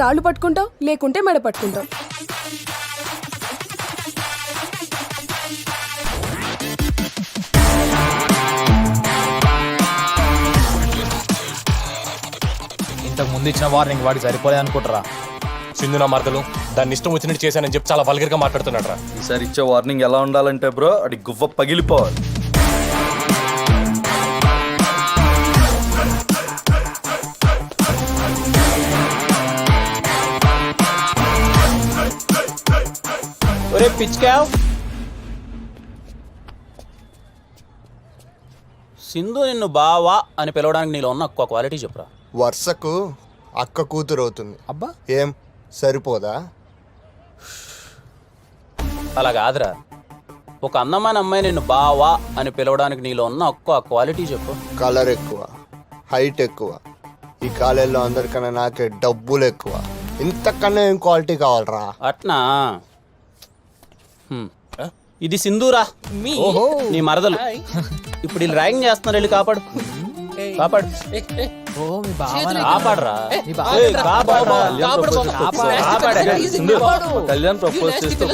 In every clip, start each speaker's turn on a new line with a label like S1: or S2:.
S1: కాళ్ళు పట్టుకుంటావు లేకుంటే మెడ పట్టుకుంటావు.
S2: ఇంతకు ముందు ఇచ్చిన వార్నింగ్ వాడికి సరిపోలే అనుకుంటారా?
S3: సింధు నా మరదలు దాన్ని ఇష్టం వచ్చినట్టు చేశానని చెప్పి చాలా వల్గర్గా మాట్లాడుతున్నాడు రా.
S4: ఈసారి ఇచ్చే వార్నింగ్ ఎలా ఉండాలంటే బ్రో అది గువ్వ పగిలిపోవాలి.
S2: ఒరే పిచ్కావ్, సింధు నిన్ను బావా అని పిలవడానికి నీలో ఉన్న ఒక్క క్వాలిటీ చెప్పురా.
S5: వర్షకు అక్క కూతురు అవుతుంది.
S2: అబ్బా
S5: ఏం సరిపోదా?
S2: అలా కాదురా, ఒక అందమైన అమ్మాయి నిన్ను బావా అని పిలవడానికి నీలో ఉన్న ఒక్క క్వాలిటీ చెప్పు.
S5: కలర్ ఎక్కువ, హైట్ ఎక్కువ, ఈ కాలేజీలో అందరికన్నా నాకే డబ్బులు ఎక్కువ. ఇంతకన్నా ఏం క్వాలిటీ కావాలరా?
S2: అట్నా? ఇది సింధూరా, నీ మరదలు. ఇప్పుడు వీళ్ళు ర్యాగింగ్ చేస్తున్నారు, వెళ్ళి కాపాడు కాపాడు కాపాడరా.
S4: కళ్యాణ్ ప్రపోజ్ చేస్తే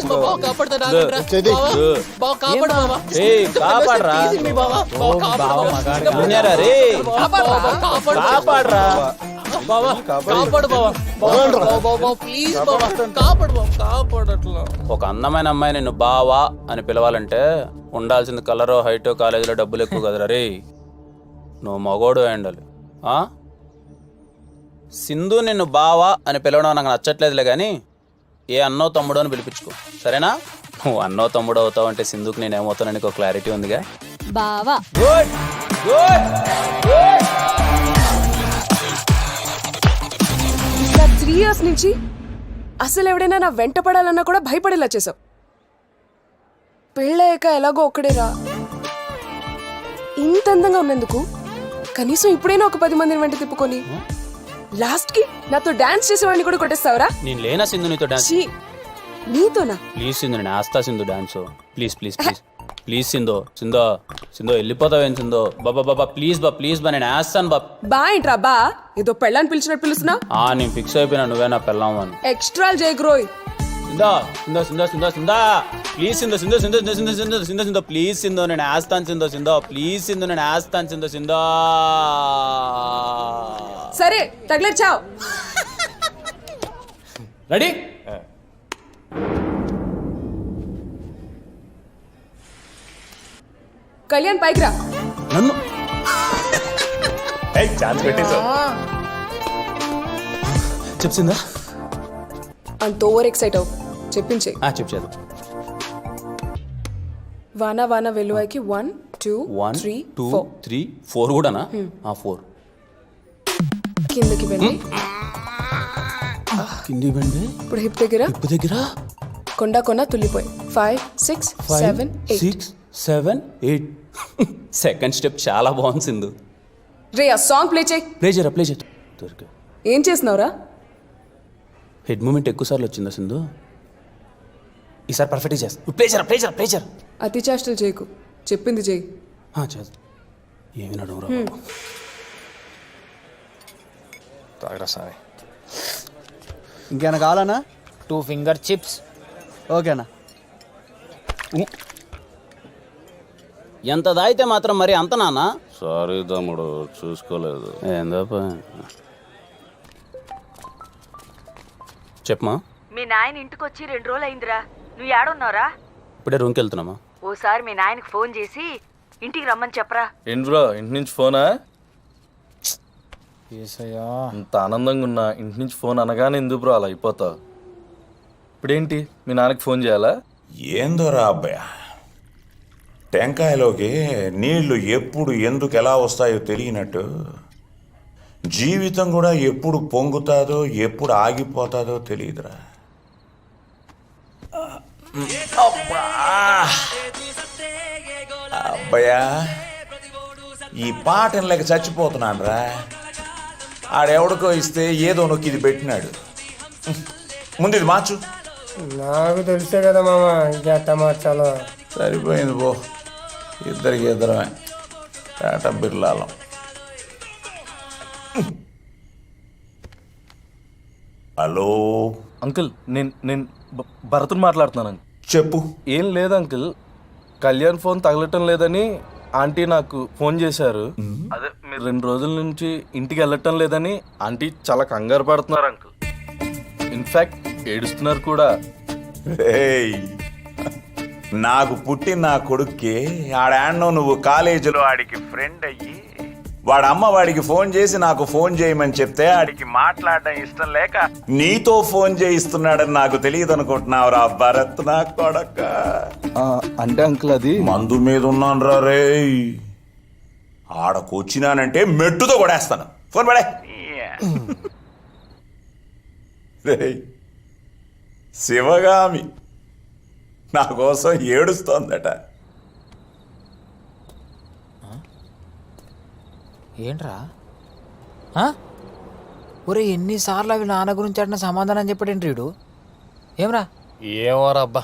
S2: కాపాడరా రే, కాపాడరా. ఒక అందమైన అమ్మాయి నిన్ను బావా అని పిలవాలంటే ఉండాల్సింది కలరో హైటో, కాలేజీలో డబ్బులు ఎక్కువ కదరా రే. నువ్వు మగోడు ఉండాలి. సింధు నిన్ను బావా అని పిలవడం నాకు నచ్చట్లేదులే కానీ ఏ అన్నో తమ్ముడో అని పిలిపించుకో, సరేనా? నువ్వు అన్నో తమ్ముడు అవుతావు అంటే సింధుకి నేనేమవుతానని నీకు క్లారిటీ ఉందిగా.
S6: బావా
S2: గుడ్ గుడ్ గుడ్.
S1: 3 years నుంచి అసలు ఎవడైనా నా వెంట పడాలన్నా కూడా భయపడేలా చేసావు. పెళ్ళయ్యాక ఎలాగో ఒక్కడేరా. ఇంత అందంగా ఉన్నందుకు కనీసం ఇప్పుడైనా ఒక 10 మందిని వెంట తిప్పుకొని లాస్ట్ కి నాతో డాన్స్ చేసేవాడిని కూడా కొట్టేస్తావరా?
S2: నేను లేనా సింధు నీతో డాన్స్?
S1: నీతోనా?
S2: ప్లీజ్ సింధు, నేను ఆస్తా Sindhu dance. Please please please please Sindhu, Sindhu Sindhu వెళ్ళిపోతావేం సింధు? బాబా బాబా ప్లీజ్ బా, ప్లీజ్ బా, నేను వేస్తాను బా.
S1: బా ఏంట్రా బా? ఏదో పెళ్ళాన్ని పిలిచినట్టు పిలుస్తున్నా?
S2: నేను ఫిక్స్ అయిపోయినా, నువ్వే నా పెళ్ళాం అని.
S1: ఎక్స్ట్రా జయగ్రోయ్.
S2: సింధు సింధు సింధు సింధు సింధు ప్లీజ్ సింధు సింధు సింధు సింధు సింధు సింధు సింధు సింధు ప్లీజ్ సింధు, నేను వేస్తాను సింధు. సింధు ప్లీజ్ సింధు, నేను వేస్తాను సింధు. సింధు
S1: సరే తగిలేచావు.
S2: రెడీ?
S1: కళ్యాణ్ పైకి రా.
S2: నన్ను
S3: ఛాన్స్ పెట్టేశావు.
S2: చెప్సిందా?
S1: అంత ఓవర్ ఎక్సైట్ అవు. చెప్పించే.
S2: చెప్పు చేద్దాం.
S1: వాన వాన వెలువైకి 1 2 3 4
S2: 4 కూడానా? 4
S1: కిందకి వెళ్ళి
S2: కింది బండి.
S1: ఇప్పుడు హిప్ దగ్గర కొండ కొన తుల్లిపోయి 5 6 7 8
S2: 6 7 8. సెకండ్ స్టెప్ చాలా బాగుంది సింధు.
S1: రే ఆ సాంగ్ ప్లే చేయి.
S2: ప్లే చేయి. దొరికా.
S1: ఏం చేస్తున్నావురా?
S2: హెడ్ మూమెంట్ ఎక్కువ సార్లు వచ్చిందా సింధు? ఈసారి పర్ఫెక్ట్గా చేస్తా. ప్లే చేయరా.
S1: అతి చేష్టలు చేయకు, చెప్పింది చేయి.
S2: చేస్తా. ఏమి నడువురా.
S3: తాగరా సామి.
S7: ఇంకేనా కావాలన్నా?
S8: 2 finger chips.
S7: ఓకేనా?
S2: ఎంత దాయితే మాత్రం మరి అంత నానా?
S4: సారీ తమ్ముడు, చూసుకోలేదు.
S2: ఏందప్పా? చెప్పమా.
S9: మీ నాయన ఇంటికి వచ్చి 2 రోజులు అయిందిరా. నువ్వు ఏడున్నారా?
S2: ఇప్పుడే రూమ్కి వెళ్తున్నామా?
S9: ఓసారి మీ నాయనకి ఫోన్ చేసి ఇంటికి రమ్మని చెప్పరా.
S4: ఏంటి బ్రో, ఇంటి నుంచి ఫోనా?
S8: ఏసయ్యా,
S4: ఇంత ఆనందంగా ఉన్నా ఇంటి నుంచి ఫోన్ అనగానే ఎందుకు బ్రో అలా అయిపోతావు? ఇప్పుడేంటి మీ నాన్నకి ఫోన్ చేయాలా?
S10: ఏందోరా అబ్బాయ, టెంకాయలోకి నీళ్లు ఎప్పుడు ఎందుకు ఎలా వస్తాయో తెలియనట్టు జీవితం కూడా ఎప్పుడు పొంగుతాదో ఎప్పుడు ఆగిపోతాదో తెలియదురా. అబ్బయ్యా, ఈ పాటను లేక చచ్చిపోతున్నాను రా. ఆడెవడికో ఇస్తే ఏదో నొక్కి ఇది పెట్టినాడు. ముందు ఇది మార్చు.
S7: నాకు తెలిసే కదా మామ, ఇంకెట్ట మార్చాలో.
S10: సరిపోయింది పో, ఇద్దరికి ఇద్దరమే టాటా బిర్లాలం. హలో
S4: అంకుల్ నేను భరత్ని మాట్లాడుతున్నాను అంకుల్.
S10: చెప్పు.
S4: ఏం లేదు అంకుల్, కళ్యాణ్ ఫోన్ తగలటం లేదని ఆంటీ నాకు ఫోన్ చేశారు. అదే మీరు 2 రోజుల నుంచి ఇంటికి వెళ్ళటం లేదని ఆంటీ చాలా కంగారు పడుతున్నారు అంకుల్. ఇన్ఫాక్ట్ ఏడుస్తున్నారు కూడా.
S10: ఏయ్, నాకు పుట్టిన నా కొడుక్కి ఆడాన్నో నువ్వు కాలేజీలో ఆడికి ఫ్రెండ్ అయ్యి వాడు అమ్మ వాడికి ఫోన్ చేసి నాకు ఫోన్ చేయమని చెప్తే ఆడికి మాట్లాడడం ఇష్టం లేక నీతో ఫోన్ చేయిస్తున్నాడని నాకు తెలియదు అనుకుంటున్నావురా భరత్ నా కొడక.
S4: అంటే అంకుల్ అది
S10: మందు మీద ఉన్నాను రా రే. ఆడకు వచ్చినానంటే మెట్టుతో కొడేస్తాను. ఫోన్ పడే. రేయ్, శివగామి నా కోసం ఏడుస్తోందట.
S6: ఏంట్రా ఒరే ఎన్నిసార్లు అవి నాన్న గురించి అడిన సమాధానం చెప్పాడేంటి వీడు? ఏమ్రా?
S3: ఏమోరా అబ్బా,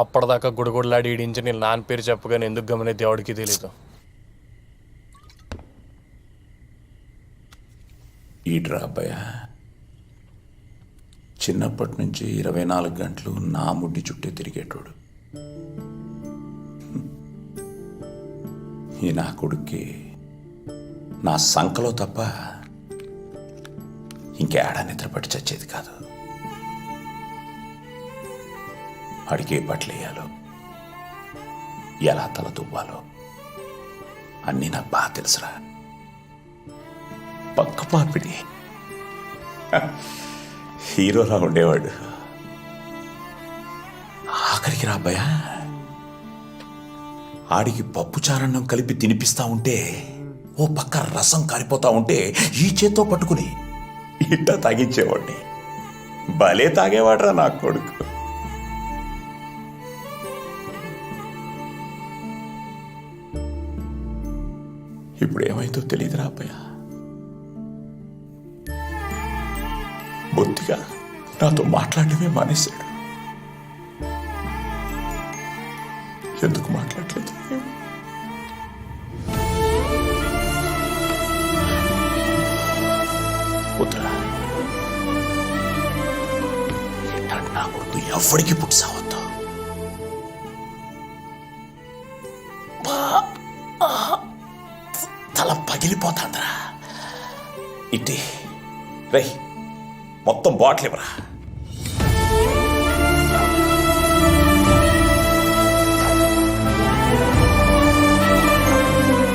S3: అప్పటిదాకా గుడిగుడిలాడి ఈడించి నేను నాన్న పేరు చెప్పగానే ఎందుకు గమనే దేవుడికి తెలీదు.
S10: ఈడ్రా అబ్బాయ, చిన్నప్పటి నుంచి 24 గంటలు నా ముడ్డి చుట్టే తిరిగేటోడు. ఈ నా కొడుక్కి నా సంకలో తప్ప ఇంకేడా నిద్రపట్టి చచ్చేది కాదు. అడిగే బట్టలు వేయాలో, ఎలా తల దువ్వాలో అన్నీ నాకు బాగా తెలుసురా. పక్క పాపిడి హీరోలా ఉండేవాడు. ఆఖరికి రా అబ్బాయ, ఆడికి పప్పు చారన్నం కలిపి తినిపిస్తా ఉంటే ఓ పక్క రసం కారిపోతా ఉంటే ఈ చేత్తో పట్టుకుని ఇట్ట తాగించేవాడిని. భలే తాగేవాడ్రా నా కొడుకు. ఇప్పుడు ఏమైతో తెలియదురా అబ్బాయ. బొత్తిగా నాతో మాట్లాడటమే మానేశాడు. ఎందుకు మాట్లాడలేదు? వద్దురా, ఇట్లాంటి నా కొడుకు ఎవరికి పుట్టిసావద్దు. తల పగిలిపోతాందిరా. ఇట్టి రై, మొత్తం బాటిల్ ఇవ్వరా.